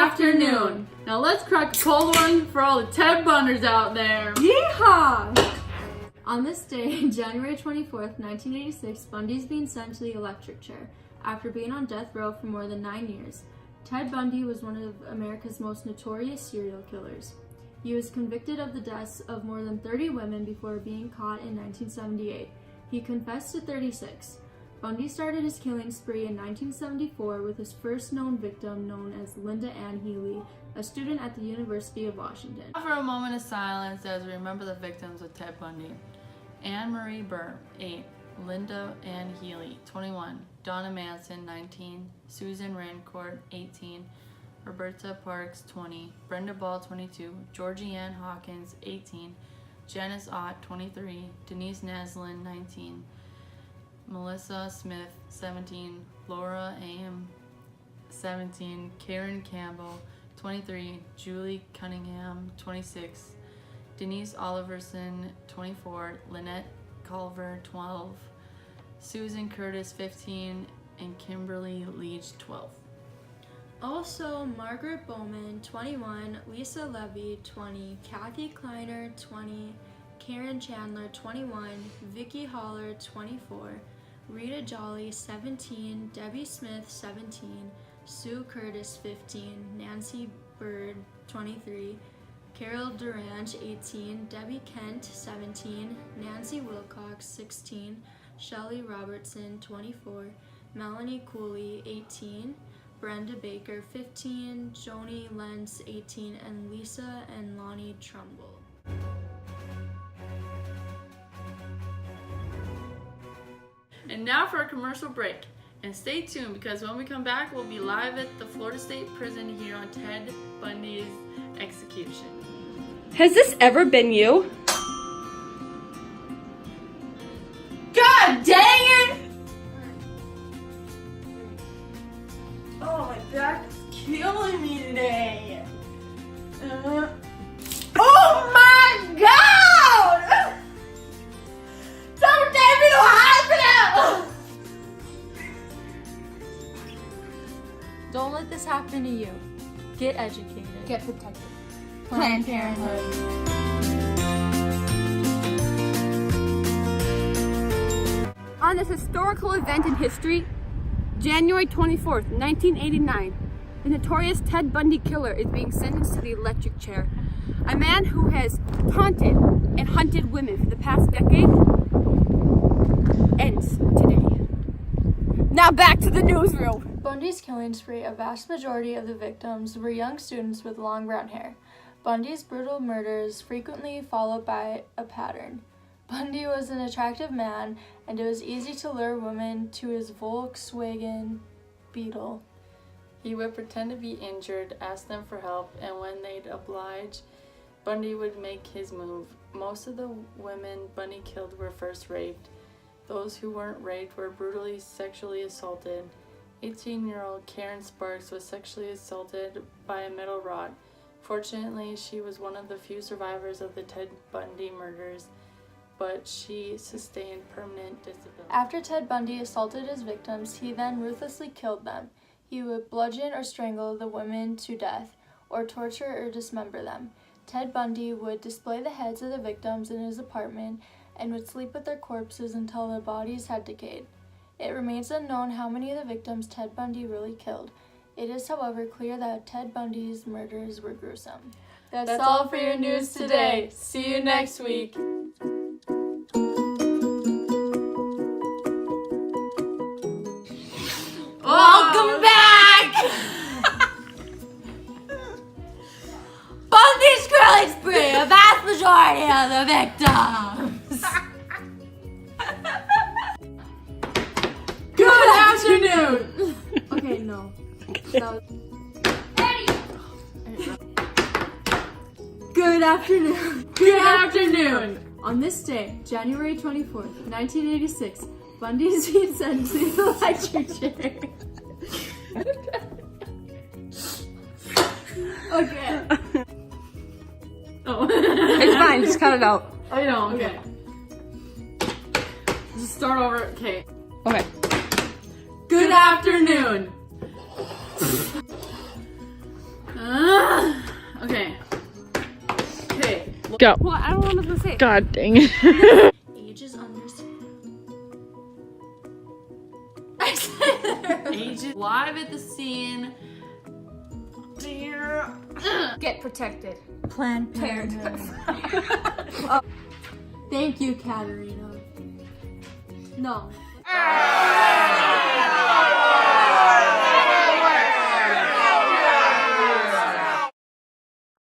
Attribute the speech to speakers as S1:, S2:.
S1: afternoon. Now let's crack a cold one for all the Ted Bunders out there.
S2: Yeehaw! On this day, January 24th, 1986, Bundy is being sent to the electric chair after being on death row for more than 9 years. Ted Bundy was one of America's most notorious serial killers. He was convicted of the deaths of more than 30 women before being caught in 1978. He confessed to 36. Bundy started his killing spree in 1974 with his first known victim, known as Linda Ann Healy, a student at the University of Washington.
S1: For a moment of silence as we remember the victims of Ted Bundy. Anne Marie Burr, 8. Linda Ann Healy, 21. Donna Manson, 19. Susan Rancourt, 18. Roberta Parks, 20. Brenda Ball, 22. Georgie Ann Hawkins, 18. Janice Ott, 23. Denise Naslin, 19. Melissa Smith, 17. Laura Am, 17. Karen Campbell, 23. Julie Cunningham, 26. Denise Oliverson, 24. Lynette Culver, 12. Susan Curtis, 15. And Kimberly Leach, 12.
S2: Also, Margaret Bowman, 21, Lisa Levy, 20, Kathy Kleiner, 20, Karen Chandler, 21, Vicki Holler, 24, Rita Jolly, 17, Debbie Smith, 17, Sue Curtis, 15, Nancy Bird, 23, Carol Durange, 18, Debbie Kent, 17, Nancy Wilcox, 16, Shelley Robertson, 24, Melanie Cooley, 18, Brenda Baker, 15, Joni Lentz, 18, and Lisa and Lonnie Trumbull.
S1: And now for a commercial break. And stay tuned because when we come back, we'll be live at the Florida State Prison here on Ted Bundy's execution.
S3: Has this ever been you?
S2: God dang it!
S3: Oh, my back is killing me today.
S2: Oh my God! Don't take me to a hospital! Don't let this happen to you. Get educated. Get protected. Planned Parenthood.
S3: On this historical event in history, January 24th, 1989, the notorious Ted Bundy killer is being sentenced to the electric chair. A man who has taunted and hunted women for the past decade ends today. Now back to the newsroom.
S2: Bundy's killing spree, a vast majority of the victims were young students with long brown hair. Bundy's brutal murders frequently followed by a pattern. Bundy was an attractive man, and it was easy to lure women to his Volkswagen Beetle.
S1: He would pretend to be injured, ask them for help, and when they'd oblige, Bundy would make his move. Most of the women Bundy killed were first raped. Those who weren't raped were brutally sexually assaulted. 18-year-old Karen Sparks was sexually assaulted by a metal rod. Fortunately, she was one of the few survivors of the Ted Bundy murders, but she sustained permanent disability.
S2: After Ted Bundy assaulted his victims, he then ruthlessly killed them. He would bludgeon or strangle the women to death, or torture or dismember them. Ted Bundy would display the heads of the victims in his apartment and would sleep with their corpses until their bodies had decayed. It remains unknown how many of the victims Ted Bundy really killed. It is, however, clear that Ted Bundy's murders were gruesome.
S1: That's all for your news today. See you next week.
S2: Welcome back! Bundy's killing spree, a vast majority of the victims.
S1: Good afternoon!
S2: Okay, no. Good afternoon.
S1: Good afternoon!
S2: On this day, January 24th, 1986, Bundy is being sentenced to the electric chair. Okay.
S1: Oh.
S3: It's fine, just cut it out.
S1: I know, okay. Just start over, okay.
S3: Okay.
S1: Good afternoon!
S4: Go.
S3: Well, I don't know what I was gonna say.
S4: God dang it.
S2: Ages under.
S1: Agent live at the scene. Dear.
S3: Get protected.
S2: Planned Parenthood. Thank you, Katerina. No.